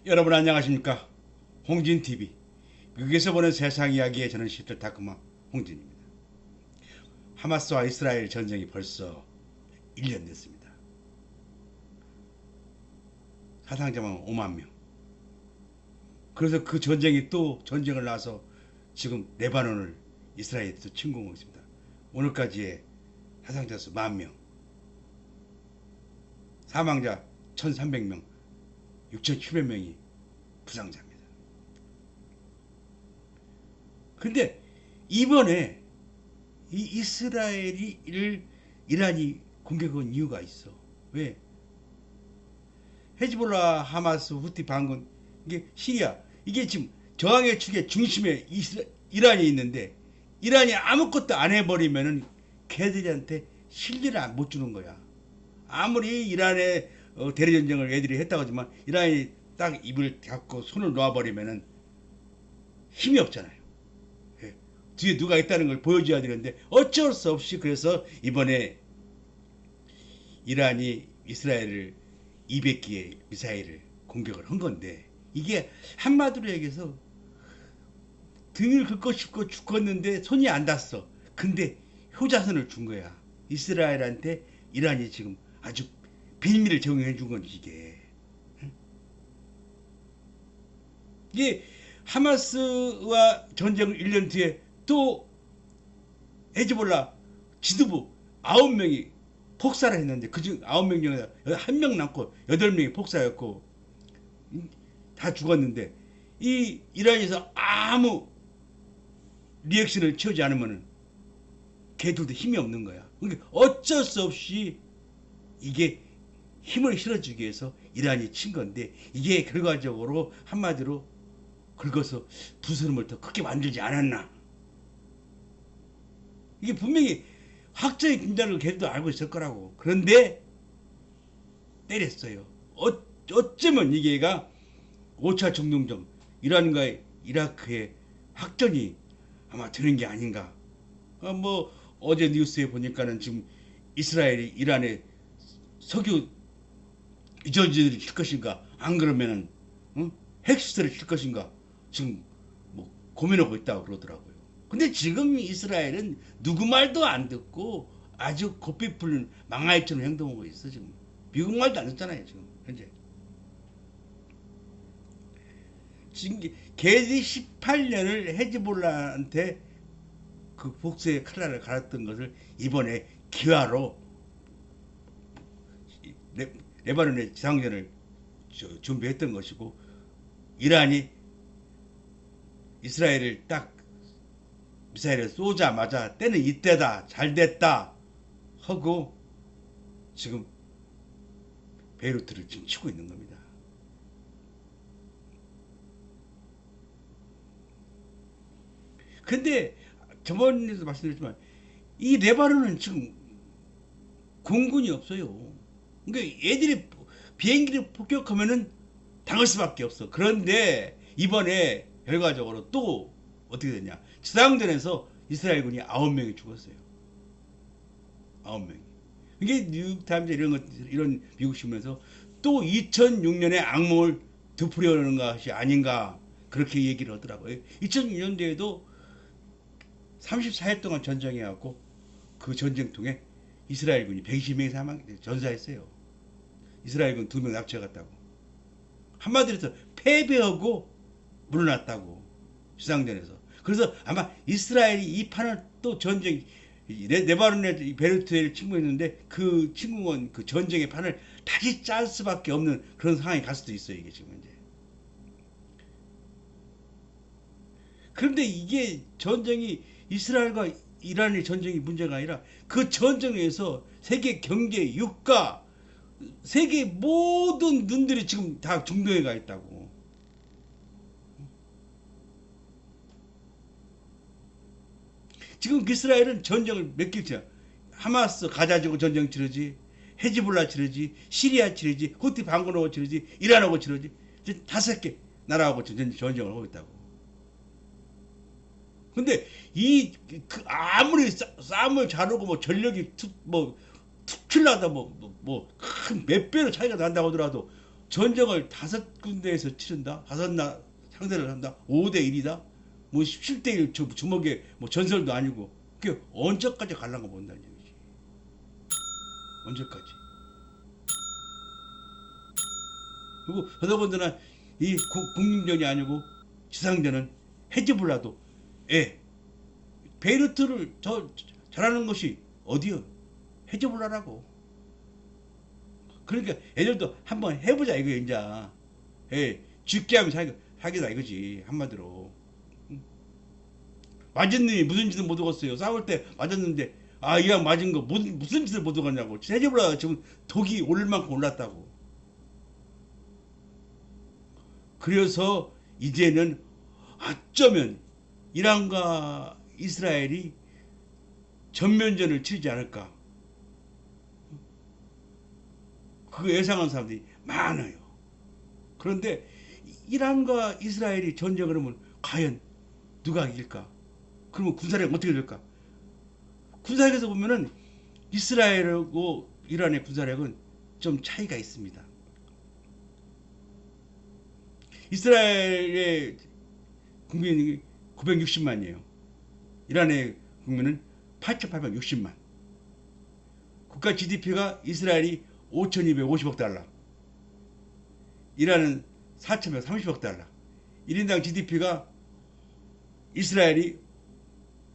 여러분 안녕하십니까? 홍진TV 미국에서 보는 세상 이야기의 저는 시들 다크마 홍진입니다. 하마스와 이스라엘 전쟁이 벌써 1년 됐습니다. 사상자만 5만 명. 그래서 그 전쟁이 또 전쟁을 나서 지금 레바논을 이스라엘에서 침공하고 있습니다. 오늘까지의 사상자 수 10,000명, 사망자 1,300명, 6,700명이 부상자입니다. 근데 이번에 이 이스라엘을 이란이 공격한 이유가 있어. 왜? 헤즈볼라, 하마스, 후티 반군, 이게 시리아, 이게 지금 저항의 축의 중심에 이란이 있는데 이란이 아무것도 안 해버리면은 걔들한테 실리를 못 주는 거야. 아무리 이란의 대리전쟁을 애들이 했다고 하지만 이란이 딱 입을 닫고 손을 놓아버리면은 힘이 없잖아요. 예. 뒤에 누가 있다는 걸 보여줘야 되는데 어쩔 수 없이 그래서 이번에 이란이 이스라엘을 200기의 미사일을 공격을 한 건데 이게 한마디로 얘기해서 등을 긁고 싶고 죽었는데 손이 안 닿았어. 근데 효자선을 준 거야. 이스라엘한테 이란이 지금 아주 빌미를 제공해 준 건지 이게 하마스와 전쟁 1년 뒤에 또 헤즈볼라 지도부 9명이 폭사를 했는데 그중 9명 중에 1명 남고 8명이 폭사였고 다 죽었는데 이 이란에서 아무 리액션을 취하지 않으면 걔들도 힘이 없는 거야. 그러니까 어쩔 수 없이 이게 힘을 실어주기 위해서 이란이 친 건데 이게 결과적으로 한마디로 긁어서 부스럼을 더 크게 만들지 않았나. 이게 분명히 확정의 긴장을 걔들도 알고 있을 거라고. 그런데 때렸어요. 어쩌면 이게가 5차 중동전 이란과의 이라크의 확전이 아마 되는 게 아닌가. 뭐 어제 뉴스에 보니까는 지금 이스라엘이 이란에 석유 유전지들을 칠 것인가 안 그러면은 핵시설을 칠 것인가 지금 뭐 고민하고 있다고 그러더라고요. 근데 지금 이스라엘은 누구 말도 안 듣고 아주 고삐풀 망아이처럼 행동하고 있어. 지금 미국 말도 안 듣잖아요. 지금 현재 지금 걔들이 18년을 헤즈볼라한테 그 복수의 칼날을 갈았던 것을 이번에 기화로 레바논의 지상전을 준비했던 것이고 이란이 이스라엘을 딱 미사일을 쏘자마자 때는 이때다 잘됐다 하고 지금 베이루트를 지금 치고 있는 겁니다. 근데 저번에도 말씀드렸지만 이 레바논은 지금 공군이 없어요. 그러니까 애들이 비행기를 폭격하면은 당할 수밖에 없어. 그런데 이번에 결과적으로 또 어떻게 됐냐? 지상전에서 이스라엘군이 9명이 죽었어요. 9명이. 이게 뉴욕타임즈 이런 미국 신문에서 또 2006년의 악몽을 되풀이하는 것이 아닌가 그렇게 얘기를 하더라고요. 2006년도에도 34일 동안 전쟁해갖고 그 전쟁 통해 이스라엘군이 120명이 전사했어요. 이스라엘군 2명 납치해갔다고. 한마디로 해서 패배하고 물러났다고. 지상전에서. 그래서 아마 이스라엘이 이 판을 또 전쟁 레바논의 베이루트를 침공했는데 그 침공은 그 전쟁의 판을 다시 짤 수밖에 없는 그런 상황이 갈 수도 있어요. 이게 지금 이제. 그런데 이게 전쟁이 이스라엘과 이란의 전쟁이 문제가 아니라 그 전쟁에서 세계 경제, 유가, 세계 모든 눈들이 지금 다 중동에 가 있다고. 지금 이스라엘은 전쟁을 몇 개째 하마스 가자 지구 전쟁 치르지, 헤즈볼라 치르지, 시리아 치르지, 후티 반군하고 치르지, 이란하고 치르지, 5개 나라하고 전쟁을 하고 있다고. 근데 아무리 싸움을 잘하고 뭐 전력이 툭 칠라다 뭐 큰 몇 배로 차이가 난다고 하더라도 전쟁을 5군데에서 치른다. 5나 상대를 한다. 5대 1이다. 뭐 17대 1 주먹에 뭐 전설도 아니고 그게 언제까지 갈란가 본다는 얘기지. 언제까지. 그리고 더더군다나 이 국민전이 아니고 지상전은 헤즈볼라도 베이루트를 잘하는 것이 어디요? 헤즈볼라라고. 그러니까 애들도 한번 해보자 이거 이제. 죽게 하면 사기다 이거지 한마디로. 맞은 놈이 무슨 짓을 못 얻었어요. 싸울 때 맞았는데 이왕 맞은 거 무슨 짓을 못 얻었냐고. 헤즈볼라가 지금 독이 오를 만큼 올랐다고. 그래서 이제는 어쩌면 이란과 이스라엘이 전면전을 치르지 않을까. 그 예상한 사람들이 많아요. 그런데 이란과 이스라엘이 전쟁을 하면 과연 누가 이길까? 그러면 군사력이 어떻게 될까? 군사력에서 보면은 이스라엘하고 이란의 군사력은 좀 차이가 있습니다. 이스라엘의 국민이 960만이에요. 이란의 국민은 8,860만. 국가 GDP가 이스라엘이 5,250억 달러. 이란은 4,130억 달러. 1인당 GDP가 이스라엘이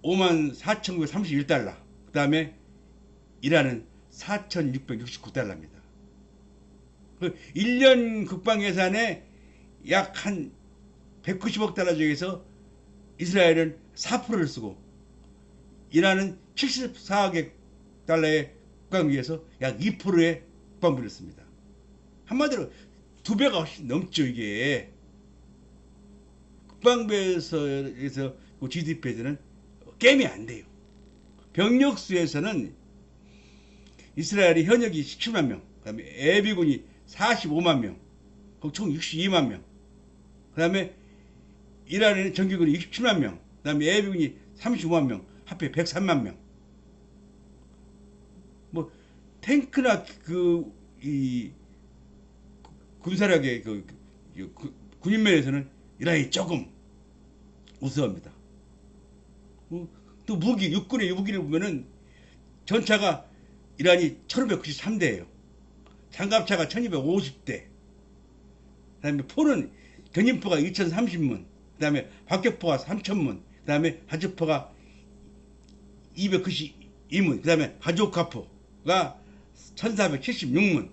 54,931달러. 그 다음에 이란은 4,669달러입니다. 1년 국방 예산에 약 한 190억 달러 중에서 이스라엘은 4%를 쓰고 이란은 74억 달러의 국방비에서 약 2%의 국방비를 씁니다. 한마디로 2배가 훨씬 넘죠 이게. 국방비에서 GDP에서는 게임이 안 돼요. 병력수에서는 이스라엘이 현역이 17만 명, 그 다음에 예비군이 45만 명, 총 62만 명, 그 다음에 이란에는 정규군이 27만 명, 그 다음에 예비군이 35만 명, 합해 103만 명. 뭐 탱크나 이 군사력의 군인면에서는 이란이 조금 우수합니다. 또 무기, 육군의 무기를 보면은 전차가 이란이 1593대예요. 장갑차가 1250대. 그 다음에 포는 견인포가 2030문. 그 다음에 박격포가 3000문. 그 다음에 하주포가 292문. 그 다음에 하조카포가 1476문.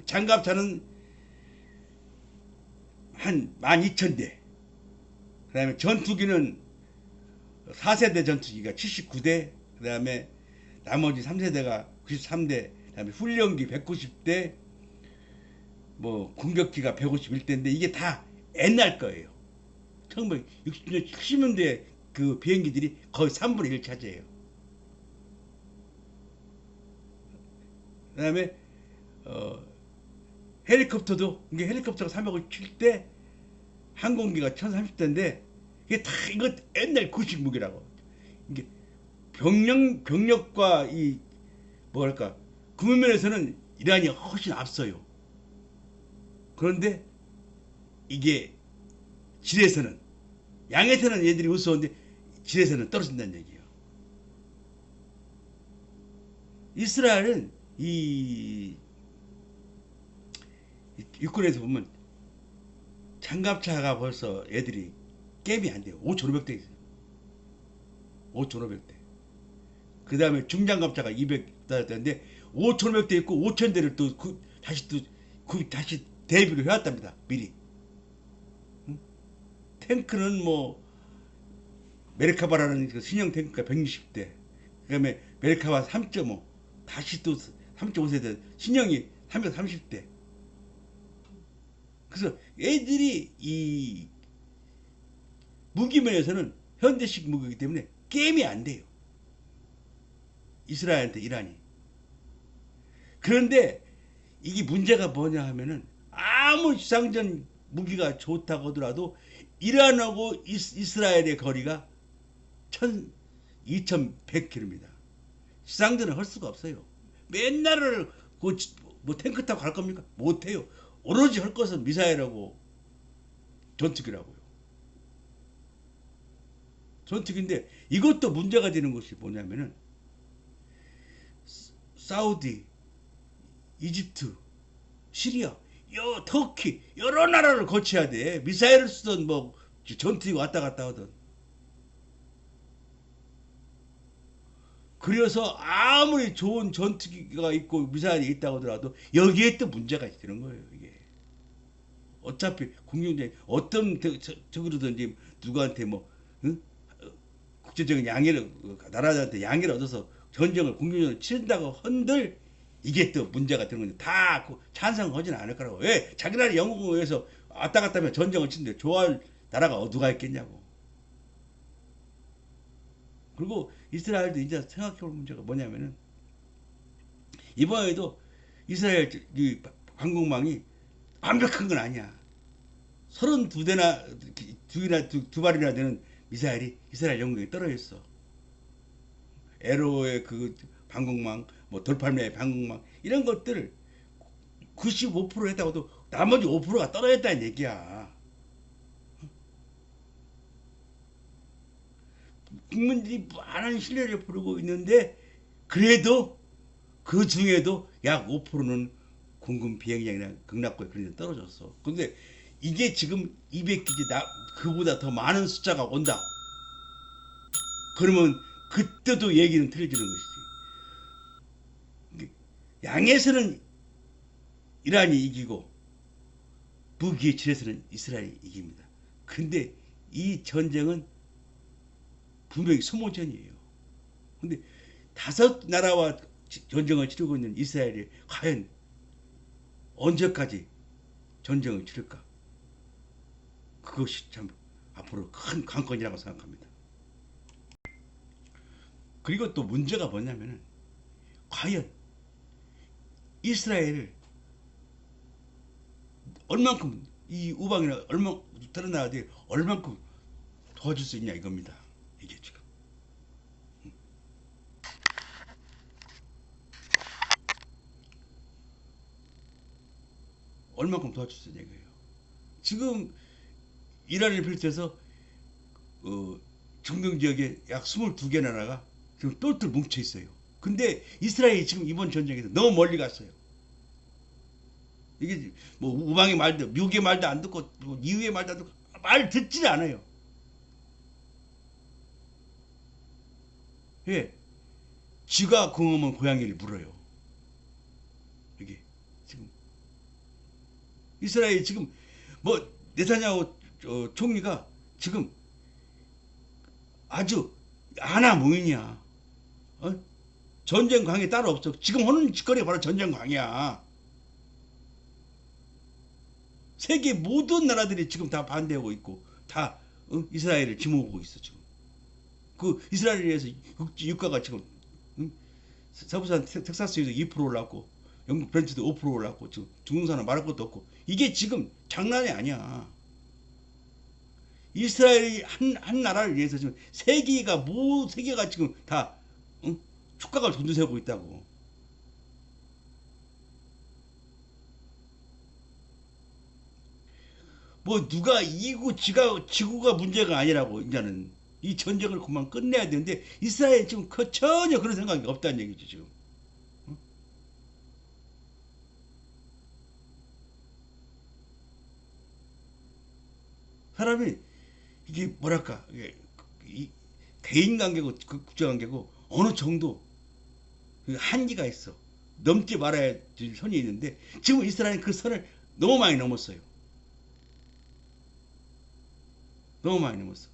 장갑차는 한 12,000대. 그 다음에 전투기는 4세대 전투기가 79대. 그 다음에 나머지 3세대가 93대. 그 다음에 훈련기 190대. 뭐 공격기가 151대인데 이게 다 옛날 거예요. 1960년, 70년대 그 비행기들이 거의 3분의 1 차지해요. 그 다음에 헬리콥터도 이게 헬리콥터가 357대, 항공기가 1030대인데 이게 다 이거 옛날 구식 무기라고. 이게 병력과 이 뭐랄까 군면에서는 이란이 훨씬 앞서요. 그런데 이게 질에서는 양에서는 얘들이 우스운데 질에서는 떨어진다는 얘기예요. 이스라엘은 이 육군에서 보면 장갑차가 벌써 애들이 게임이 안 돼요. 5,500대 있어요. 5,500대. 그 다음에 중장갑차가 200대인데 5,500대 있고 5,000대를 또 다시 대비를 해왔답니다. 미리. 응? 탱크는 뭐 메르카바라는 그 신형 탱크가 160대. 그 다음에 메르카바 3.5 다시 또 3.5세대 신형이 330대. 그래서 애들이 이 무기면에서는 현대식 무기이기 때문에 게임이 안 돼요. 이스라엘한테 이란이. 그런데 이게 문제가 뭐냐 하면은 아무 지상전 무기가 좋다고 하더라도 이란하고 이스라엘의 거리가 2100km입니다. 지상전을 할 수가 없어요. 맨날 뭐 탱크 타고 갈 겁니까? 못해요. 오로지 할 것은 미사일하고 전투기라고요. 전투기인데 이것도 문제가 되는 것이 뭐냐면은 사우디, 이집트, 시리아, 터키 여러 나라를 거쳐야 돼. 미사일을 쓰던 뭐 전투기 왔다 갔다 하던. 그래서 아무리 좋은 전투기가 있고 미사일이 있다고 하더라도 여기에 또 문제가 되는 거예요. 이게 어차피 공룡제 어떤 적으로든지 누구한테 뭐 응? 국제적인 양해를 나라들한테 양해를 얻어서 전쟁을 공격을 치른다고 한들 이게 또 문제가 되는 건데 다 찬성하지는 않을 거라고. 왜? 자기 나라 영국에 의해서 왔다 갔다 하면 전쟁을 치는데 좋아할 나라가 누가 있겠냐고. 그리고 이스라엘도 이제 생각해볼 문제가 뭐냐면은 이번에도 이스라엘 이 항공망이 완벽한 건 아니야. 32대나 두 발이나 되는 미사일이 이스라엘 영국에 떨어졌어. 에로의 그 방공망, 뭐 돌팔매의 방공망 이런 것들을 95% 했다고도 나머지 5%가 떨어졌다는 얘기야. 국민들이 많은 신뢰를 부르고 있는데 그래도 그 중에도 약 5%는 공군 비행장이나 극락고에 그런 데 떨어졌어. 근데 이게 지금 200기지 그보다 더 많은 숫자가 온다. 그러면 그때도 얘기는 틀려지는 것이지. 양에서는 이란이 이기고 무기의 질에서는 이스라엘이 이깁니다. 근데 이 전쟁은 분명히 소모전이에요. 근데 5나라와 전쟁을 치르고 있는 이스라엘이 과연 언제까지 전쟁을 치를까? 그것이 참 앞으로 큰 관건이라고 생각합니다. 그리고 또 문제가 뭐냐면은 과연 이스라엘을 얼만큼 이 우방이나 다른 나라들이 얼만큼 도와줄 수 있냐 이겁니다. 이게 지금 얼만큼 도와줄 수 있냐 이거예요. 지금 이란을 비롯해서 중동 지역에 약 22개 나라가 지금 똘똘 뭉쳐 있어요. 근데 이스라엘이 지금 이번 전쟁에서 너무 멀리 갔어요. 이게 뭐 우방의 말도 미국의 말도 안 듣고 EU의 말도 안 듣고 말 듣질 않아요. 예, 쥐가 공하면 고양이를 물어요. 이게 지금 이스라엘이 지금 뭐 네타냐후 총리가 지금 아주 하나무인이야. 어? 전쟁 광이 따로 없어. 지금 하는 짓거리가 바로 전쟁 광이야. 세계 모든 나라들이 지금 다 반대하고 있고 다 이스라엘을 지목하고 있어 지금. 그 이스라엘에 의해서 유가가 지금 서부산 텍사스에도 2% 올랐고 영국 벤츠도 5% 올랐고 지금 중동산은 말할 것도 없고 이게 지금 장난이 아니야. 이스라엘이 한 나라를 위해서 지금 세계가 지금 다 축각을 곤두세우고 있다고. 뭐 누가 이기고 지구가 문제가 아니라고 이제는 이 전쟁을 그만 끝내야 되는데 이스라엘 지금 전혀 그런 생각이 없다는 얘기죠 지금. 사람이 이게 뭐랄까 이게 대인관계고 국제관계고 어느 정도 한계가 있어. 넘지 말아야 될 선이 있는데 지금 이스라엘은 그 선을 너무 많이 넘었어요. 너무 많이 넘었어.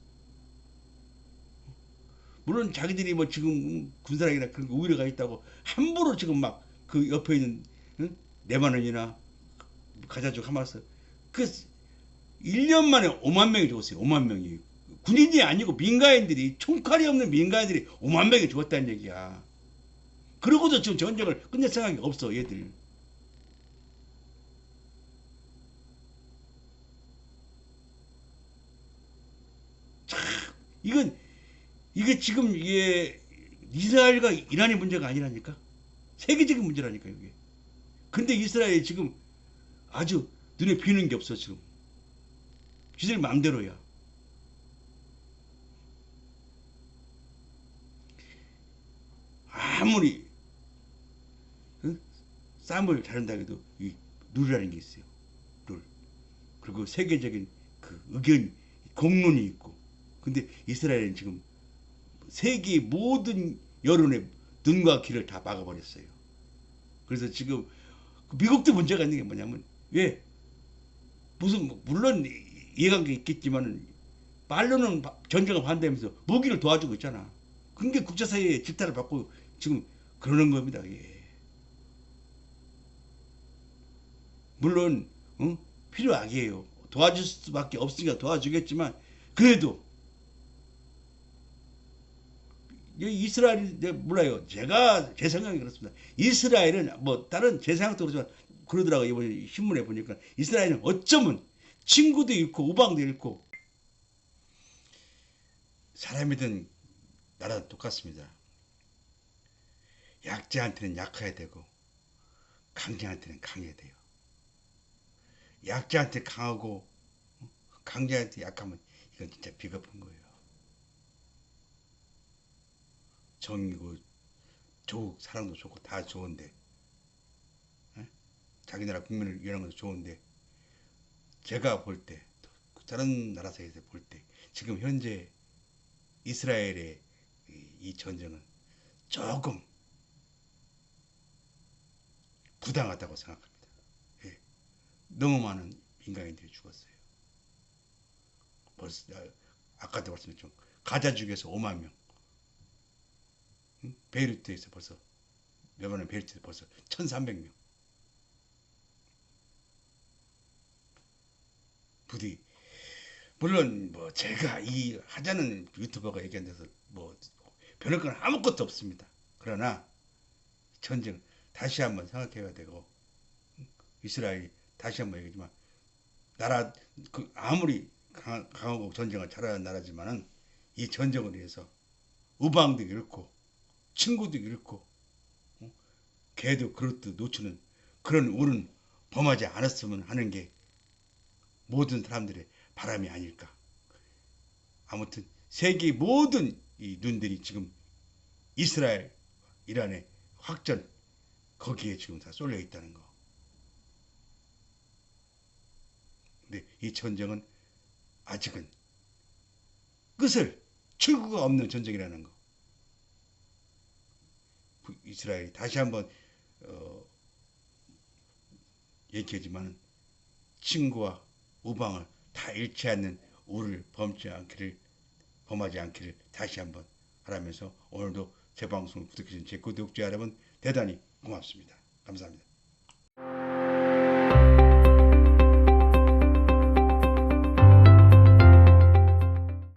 물론 자기들이 뭐 지금 군사력이나 그런 거 우위가 있다고 함부로 지금 막 그 옆에 있는 레바논이나 가자족 하마스 그 1년 만에 5만 명이 죽었어요. 5만 명이. 군인이 아니고 민간인들이 총칼이 없는 민간인들이 5만 명이 죽었다는 얘기야. 그러고도 지금 전쟁을 끝낼 생각이 없어 얘들. 참 이게 지금 이게 이스라엘과 이란의 문제가 아니라니까. 세계적인 문제라니까 이게. 근데 이스라엘이 지금 아주 눈에 띄는 게 없어 지금. 지들 마음대로야. 아무리 어? 싸움을 잘한다 해도 이 룰이라는 게 있어요. 룰. 그리고 세계적인 그 의견 공론이 있고. 근데 이스라엘은 지금 세계 모든 여론의 눈과 귀를 다 막아버렸어요. 그래서 지금 미국도 문제가 있는 게 뭐냐면 왜 무슨 물론 이해관계 있겠지만 말로는 전쟁을 반대하면서 무기를 도와주고 있잖아. 그게 국제사회의 질타를 받고 지금 그러는 겁니다. 예. 물론 필요하게요. 도와줄 수밖에 없으니까 도와주겠지만 그래도 이스라엘이 몰라요. 제가 제 생각이 그렇습니다. 이스라엘은 뭐 다른 제 생각도 그렇지만 그러더라고요. 이번에 신문에 보니까 이스라엘은 어쩌면 친구도 있고 우방도 있고 사람이든 나라든 똑같습니다. 약자한테는 약해야 되고 강자한테는 강해야 돼요. 약자한테 강하고 강자한테 약하면 이건 진짜 비겁한 거예요. 정이고 조국 사랑도 좋고 다 좋은데 에? 자기 나라 국민을 위하는 것도 좋은데 제가 볼 때 다른 나라 사이에서 볼 때 지금 현재 이스라엘의 이 전쟁은 조금 부당하다고 생각합니다. 예. 너무 많은 민간인들이 죽었어요. 벌써 아까도 말씀드렸죠. 가자 지구에서 5만 명, 베이루트에서 벌써 레바논 베이루트에서 벌써 1,300명. 부디 물론 뭐 제가 이 하자는 유튜버가 얘기한 데서 뭐 변할 건 아무것도 없습니다. 그러나 전쟁 다시 한번 생각해야 되고 이스라엘이 다시 한번 얘기지만 나라 그 아무리 강하고 전쟁을 잘하는 나라지만은 이 전쟁을 위해서 우방도 잃고 친구도 잃고 개도 그릇도 놓치는 그런 울은 범하지 않았으면 하는 게 모든 사람들의 바람이 아닐까. 아무튼 세계 모든 이 눈들이 지금 이스라엘, 이란의 확전 거기에 지금 다 쏠려 있다는 거. 근데 이 전쟁은 아직은 끝을 출구가 없는 전쟁이라는 거. 이스라엘이 다시 한번 얘기하지만 친구와 우방을 다 잃지 않는 우를 범하지 않기를 다시 한번 바라면서 오늘도 제 방송을 구독해주신 제 구독자 여러분 대단히 고맙습니다. 감사합니다.